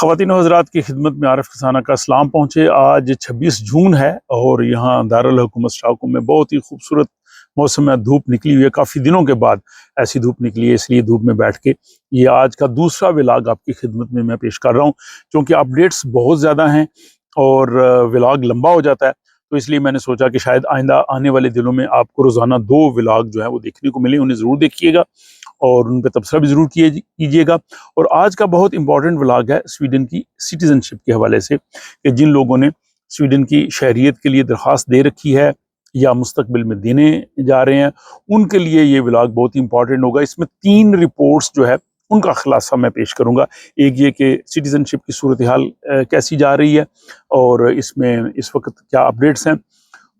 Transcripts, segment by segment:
خواتین و حضرات کی خدمت میں عارف رسانہ کا اسلام پہنچے۔ آج 26 جون ہے اور یہاں دارالحکومت اسٹاک میں بہت ہی خوبصورت موسم میں دھوپ نکلی ہوئی ہے۔ کافی دنوں کے بعد ایسی دھوپ نکلی ہے، اس لیے دھوپ میں بیٹھ کے یہ آج کا دوسرا ولاگ آپ کی خدمت میں پیش کر رہا ہوں، کیونکہ اپڈیٹس بہت زیادہ ہیں اور ولاگ لمبا ہو جاتا ہے، تو اس لیے میں نے سوچا کہ شاید آئندہ آنے والے دنوں میں آپ کو روزانہ 2 ولاگ جو ہے وہ دیکھنے کو ملے۔ انہیں ضرور دیکھیے گا اور ان پہ تبصرہ بھی ضرور کیجیے گا۔ اور آج کا بہت امپورٹنٹ ولاگ ہے سویڈن کی سٹیزن شپ کے حوالے سے، کہ جن لوگوں نے سویڈن کی شہریت کے لیے درخواست دے رکھی ہے یا مستقبل میں دینے جا رہے ہیں، ان کے لیے یہ ولاگ بہت ہی امپورٹنٹ ہوگا۔ اس میں 3 رپورٹس جو ہے ان کا خلاصہ میں پیش کروں گا۔ ایک یہ کہ سٹیزن شپ کی صورتحال کیسی جا رہی ہے اور اس میں اس وقت کیا اپڈیٹس ہیں۔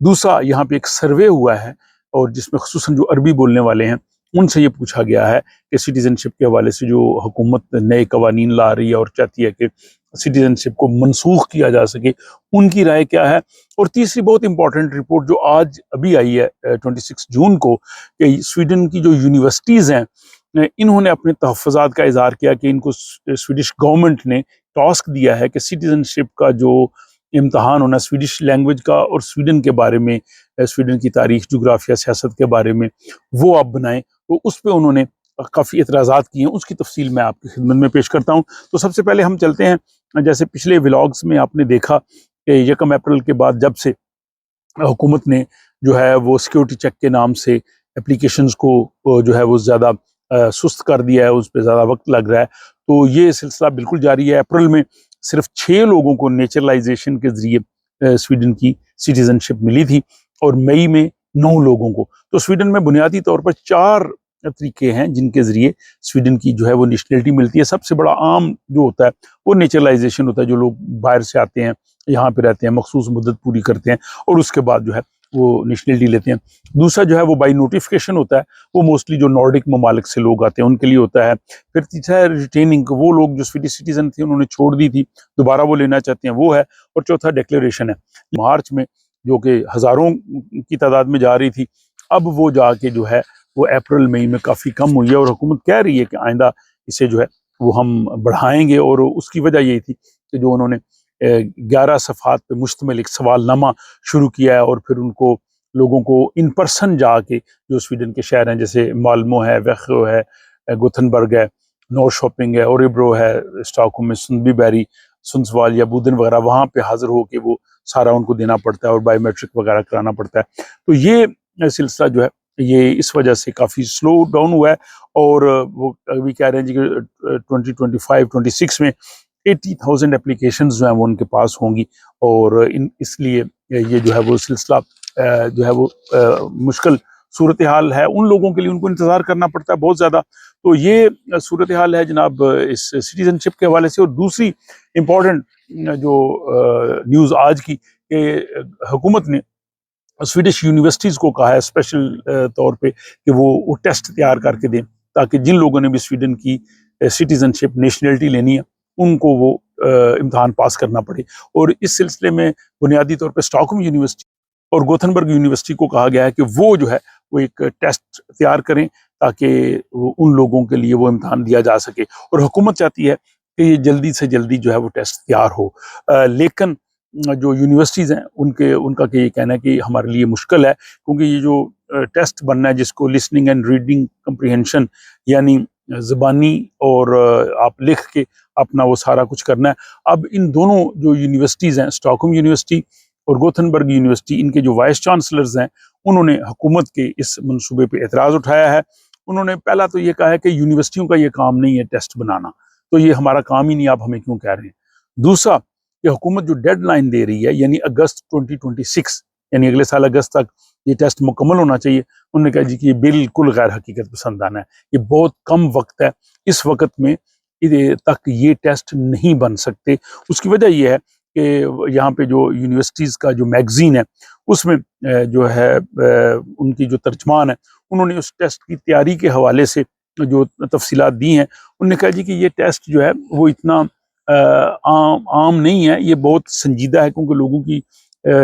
دوسرا، یہاں پہ ایک سروے ہوا ہے اور جس میں خصوصاً جو عربی بولنے والے ہیں ان سے یہ پوچھا گیا ہے کہ سٹیزن شپ کے حوالے سے جو حکومت نئے قوانین لا رہی ہے اور چاہتی ہے کہ سٹیزن شپ کو منسوخ کیا جا سکے، ان کی رائے کیا ہے۔ اور تیسری بہت امپورٹنٹ رپورٹ جو آج ابھی آئی ہے 26 جون کو، کہ سویڈن کی جو یونیورسٹیز ہیں انہوں نے اپنے تحفظات کا اظہار کیا کہ ان کو سویڈش گورنمنٹ نے ٹاسک دیا ہے کہ سٹیزن شپ کا جو امتحان ہونا سویڈش لینگویج کا اور سویڈن کے بارے میں، سویڈن کی تاریخ، جغرافیہ، سیاست کے بارے میں وہ آپ بنائیں، تو اس پہ انہوں نے کافی اعتراضات کیے ہیں۔ اس کی تفصیل میں آپ کی خدمت میں پیش کرتا ہوں۔ تو سب سے پہلے ہم چلتے ہیں، جیسے پچھلے ولاگز میں آپ نے دیکھا کہ 1 اپریل کے بعد جب سے حکومت نے جو ہے وہ سیکیورٹی چیک کے نام سے اپلیکیشنز کو جو ہے وہ زیادہ سست کر دیا ہے، اس پہ زیادہ وقت لگ رہا ہے، تو یہ سلسلہ بالکل جاری ہے۔ اپریل میں صرف 6 لوگوں کو نیچرلائزیشن کے ذریعے سویڈن کی سٹیزن شپ ملی تھی اور مئی میں 9 لوگوں کو۔ تو سویڈن میں بنیادی طور پر 4 طریقے ہیں جن کے ذریعے سویڈن کی جو ہے وہ نیشنلٹی ملتی ہے۔ سب سے بڑا عام جو ہوتا ہے وہ نیچرلائزیشن ہوتا ہے، جو لوگ باہر سے آتے ہیں، یہاں پہ رہتے ہیں، مخصوص مدت پوری کرتے ہیں اور اس کے بعد جو ہے وہ نیشنلٹی لیتے ہیں۔ دوسرا جو ہے وہ بائی نوٹیفیکیشن ہوتا ہے، وہ موسٹلی جو نارڈک ممالک سے لوگ آتے ہیں ان کے لیے ہوتا ہے۔ پھر تیسرا ہے ریٹیننگ، وہ لوگ جو سویڈش سٹیزن تھے انہوں نے چھوڑ دی تھی، دوبارہ وہ لینا چاہتے ہیں، وہ ہے۔ اور چوتھا ڈیکلیریشن ہے، مارچ میں جو کہ ہزاروں کی تعداد میں جا رہی تھی، اب وہ جا کے جو ہے وہ اپریل مئی میں کافی کم ہوئی ہے اور حکومت کہہ رہی ہے کہ آئندہ اسے جو ہے وہ ہم بڑھائیں گے۔ اور اس کی وجہ یہی تھی کہ جو انہوں نے 11 صفحات پہ مشتمل ایک سوال نامہ شروع کیا ہے اور پھر ان کو لوگوں کو ان پرسن جا کے جو سویڈن کے شہر ہیں جیسے مالمو ہے، ویخو ہے، گوتھنبرگ ہے، نور شاپنگ ہے، اوریبرو ہے، اسٹاک میں سنبی بیری، سنسوال یا بودن وغیرہ، وہاں پہ حاضر ہو کے وہ سارا ان کو دینا پڑتا ہے اور بایو میٹرک وغیرہ کرانا پڑتا ہے۔ تو یہ سلسلہ جو ہے یہ اس وجہ سے کافی سلو ڈاؤن ہوا ہے اور وہ ابھی کہہ رہے ہیں جی کہ 2025-26 میں 80,000 اپلیکیشنز جو ہیں وہ ان کے پاس ہوں گی، اور اس لیے یہ جو ہے وہ سلسلہ جو ہے وہ مشکل صورتحال ہے ان لوگوں کے لیے، ان کو انتظار کرنا پڑتا ہے بہت زیادہ۔ تو یہ صورتحال ہے جناب اس سٹیزن شپ کے حوالے سے۔ اور دوسری امپورٹنٹ جو نیوز آج کی، کہ حکومت نے سویڈش یونیورسٹیز کو کہا ہے اسپیشل طور پہ کہ وہ ٹیسٹ تیار کر کے دیں، تاکہ جن لوگوں نے بھی سویڈن کی سٹیزن شپ نیشنلٹی لینی ہے ان کو وہ امتحان پاس کرنا پڑے۔ اور اس سلسلے میں بنیادی طور پہ اسٹاک یونیورسٹی اور گوتھنبرگ یونیورسٹی کو کہا گیا ہے کہ وہ جو ہے وہ ایک ٹیسٹ تیار کریں تاکہ ان لوگوں کے لیے وہ امتحان دیا جا سکے، اور حکومت چاہتی ہے کہ یہ جلدی سے جلدی جو ہے وہ ٹیسٹ تیار ہو۔ لیکن جو یونیورسٹیز ہیں ان کا کہ یہ کہنا ہے کہ ہمارے لیے مشکل ہے، کیونکہ یہ جو ٹیسٹ بننا ہے جس کو لسننگ اینڈ ریڈنگ کمپریہنشن، یعنی زبانی اور آپ لکھ کے اپنا وہ سارا کچھ کرنا ہے۔ اب ان دونوں جو یونیورسٹیز ہیں، اسٹاکہولم یونیورسٹی اور گوتھنبرگ یونیورسٹی، ان کے جو وائس چانسلرز ہیں انہوں نے حکومت کے اس منصوبے پہ اعتراض اٹھایا ہے۔ انہوں نے پہلا تو یہ کہا ہے کہ یونیورسٹیوں کا یہ کام نہیں ہے ٹیسٹ بنانا، تو یہ ہمارا کام ہی نہیں، آپ ہمیں کیوں کہہ رہے ہیں۔ دوسرا کہ حکومت جو ڈیڈ لائن دے رہی ہے، یعنی اگست 2026، یعنی اگلے سال اگست تک یہ ٹیسٹ مکمل ہونا چاہیے، انہوں نے کہا جی کہ یہ بالکل غیر حقیقت پسند آنا ہے، یہ بہت کم وقت ہے، اس وقت میں تک یہ ٹیسٹ نہیں بن سکتے۔ اس کی وجہ یہ ہے کہ یہاں پہ جو یونیورسٹیز کا جو میگزین ہے اس میں جو ہے ان کی جو ترجمان ہے انہوں نے اس ٹیسٹ کی تیاری کے حوالے سے جو تفصیلات دی ہیں، انہوں نے کہا جی کہ یہ ٹیسٹ جو ہے وہ اتنا عام نہیں ہے، یہ بہت سنجیدہ ہے، کیونکہ لوگوں کی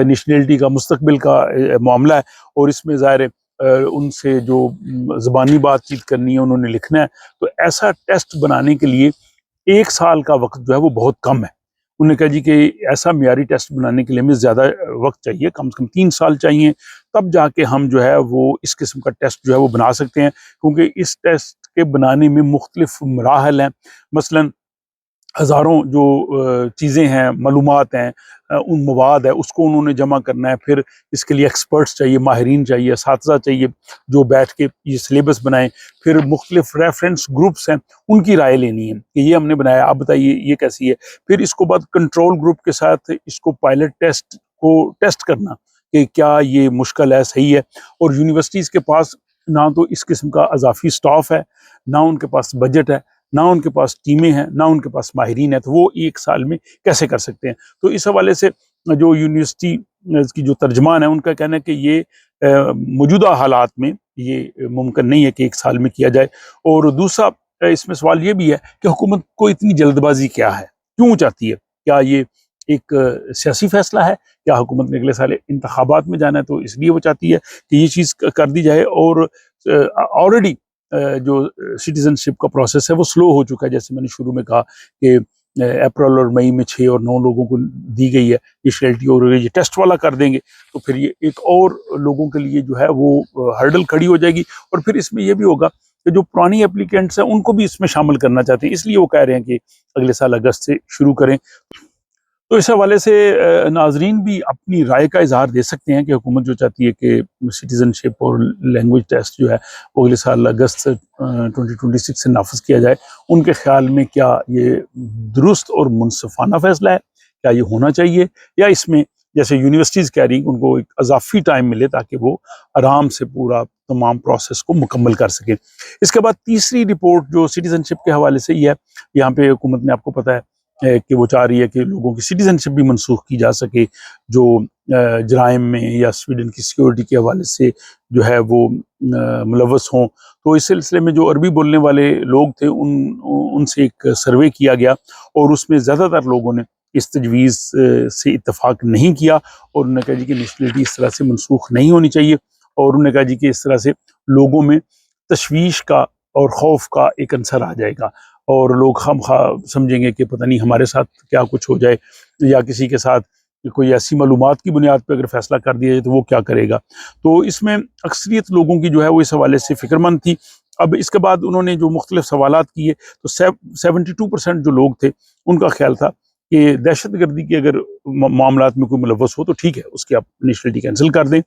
نیشنلٹی کا، مستقبل کا معاملہ ہے، اور اس میں ظاہر ان سے جو زبانی بات چیت کرنی ہے انہوں نے لکھنا ہے، تو ایسا ٹیسٹ بنانے کے لیے 1 سال کا وقت جو ہے وہ بہت کم ہے۔ انہوں نے کہا جی کہ ایسا معیاری ٹیسٹ بنانے کے لیے ہمیں زیادہ وقت چاہیے، کم سے کم 3 سال چاہیے، تب جا کے ہم جو ہے وہ اس قسم کا ٹیسٹ جو ہے وہ بنا سکتے ہیں، کیونکہ اس ٹیسٹ کے بنانے میں مختلف مراحل ہیں۔ مثلاً ہزاروں جو چیزیں ہیں، معلومات ہیں، ان مواد ہے، اس کو انہوں نے جمع کرنا ہے، پھر اس کے لیے ایکسپرٹس چاہیے، ماہرین چاہیے، اساتذہ چاہیے جو بیٹھ کے یہ سلیبس بنائیں، پھر مختلف ریفرنس گروپس ہیں ان کی رائے لینی ہے کہ یہ ہم نے بنایا، آپ بتائیے یہ کیسی ہے، پھر اس کو بعد کنٹرول گروپ کے ساتھ اس کو پائلٹ ٹیسٹ کو ٹیسٹ کرنا کہ کیا یہ مشکل ہے، صحیح ہے۔ اور یونیورسٹیز کے پاس نہ تو اس قسم کا اضافی سٹاف ہے، نہ ان کے پاس بجٹ ہے، نہ ان کے پاس ٹیمیں ہیں، نہ ان کے پاس ماہرین ہیں، تو وہ 1 سال میں کیسے کر سکتے ہیں؟ تو اس حوالے سے جو یونیورسٹی کی جو ترجمان ہے ان کا کہنا ہے کہ یہ موجودہ حالات میں یہ ممکن نہیں ہے کہ 1 سال میں کیا جائے۔ اور دوسرا اس میں سوال یہ بھی ہے کہ حکومت کو اتنی جلد بازی کیا ہے، کیوں چاہتی ہے؟ کیا یہ ایک سیاسی فیصلہ ہے؟ کیا حکومت نے اگلے سال انتخابات میں جانا ہے تو اس لیے وہ چاہتی ہے کہ یہ چیز کر دی جائے؟ اور آلریڈی جو سٹیزن شپ کا پروسیس ہے وہ سلو ہو چکا ہے، جیسے میں نے شروع میں کہا کہ اپریل اور مئی میں 6 اور 9 لوگوں کو دی گئی ہے یہ شیلٹی، اور یہ ٹیسٹ والا کر دیں گے تو پھر یہ ایک اور لوگوں کے لیے جو ہے وہ ہرڈل کھڑی ہو جائے گی۔ اور پھر اس میں یہ بھی ہوگا کہ جو پرانی اپلیکینٹس ہیں ان کو بھی اس میں شامل کرنا چاہتے ہیں، اس لیے وہ کہہ رہے ہیں کہ اگلے سال اگست سے شروع کریں۔ تو اس حوالے سے ناظرین بھی اپنی رائے کا اظہار دے سکتے ہیں کہ حکومت جو چاہتی ہے کہ سٹیزن شپ اور لینگویج ٹیسٹ جو ہے وہ اگلے سال اگست سے 2026 سے نافذ کیا جائے، ان کے خیال میں کیا یہ درست اور منصفانہ فیصلہ ہے؟ کیا یہ ہونا چاہیے، یا اس میں جیسے یونیورسٹیز کہہ رہی ہیں ان کو ایک اضافی ٹائم ملے تاکہ وہ آرام سے پورا تمام پروسیس کو مکمل کر سکیں؟ اس کے بعد تیسری رپورٹ جو سٹیزن شپ کے حوالے سے یہ ہے، یہاں پہ حکومت نے آپ کو پتہ ہے کہ وہ چاہ رہی ہے کہ لوگوں کی سٹیزن شپ بھی منسوخ کی جا سکے جو جرائم میں یا سویڈن کی سیکیورٹی کے حوالے سے جو ہے وہ ملوث ہوں۔ تو اس سلسلے میں جو عربی بولنے والے لوگ تھے ان سے ایک سروے کیا گیا، اور اس میں زیادہ تر لوگوں نے اس تجویز سے اتفاق نہیں کیا، اور انہوں نے کہا جی کہ نیشنلٹی اس طرح سے منسوخ نہیں ہونی چاہیے، اور انہوں نے کہا جی کہ اس طرح سے لوگوں میں تشویش کا اور خوف کا ایک عنصر آ جائے گا، اور لوگ خواہ سمجھیں گے کہ پتہ نہیں ہمارے ساتھ کیا کچھ ہو جائے، یا کسی کے ساتھ کوئی ایسی معلومات کی بنیاد پہ اگر فیصلہ کر دیا جائے تو وہ کیا کرے گا۔ تو اس میں اکثریت لوگوں کی جو ہے وہ اس حوالے سے فکر مند تھی۔ اب اس کے بعد انہوں نے جو مختلف سوالات کیے تو 72% جو لوگ تھے ان کا خیال تھا کہ دہشت گردی کے اگر معاملات میں کوئی ملوث ہو تو ٹھیک ہے، اس کی آپ نیشنلٹی کینسل کر دیں،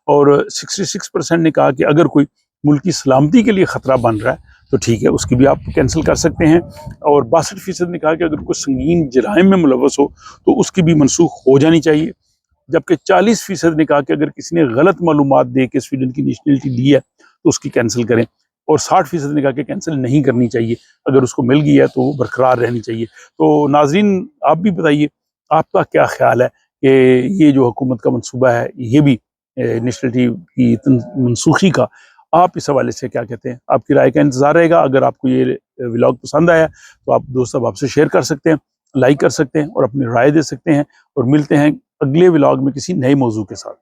اور 66% نے کہا کہ اگر کوئی ملکی سلامتی کے لیے خطرہ بن رہا ہے تو ٹھیک ہے، اس کی بھی آپ کینسل کر سکتے ہیں، اور 62% نے کہا کہ اگر کوئی سنگین جرائم میں ملوث ہو تو اس کی بھی منسوخ ہو جانی چاہیے، جبکہ 40% نے کہا کہ اگر کسی نے غلط معلومات دے کے سویڈن کی نیشنلٹی لی ہے تو اس کی کینسل کریں، اور 60% نے کہا کہ کینسل نہیں کرنی چاہیے، اگر اس کو مل گئی ہے تو وہ برقرار رہنی چاہیے۔ تو ناظرین آپ بھی بتائیے آپ کا کیا خیال ہے کہ یہ جو حکومت کا منصوبہ ہے یہ بھی نیشنلٹی کی منسوخی کا، آپ اس حوالے سے کیا کہتے ہیں؟ آپ کی رائے کا انتظار رہے گا۔ اگر آپ کو یہ ولاگ پسند آیا تو آپ دوست احباب سے شیئر کر سکتے ہیں، لائک کر سکتے ہیں، اور اپنی رائے دے سکتے ہیں، اور ملتے ہیں اگلے ولاگ میں کسی نئے موضوع کے ساتھ۔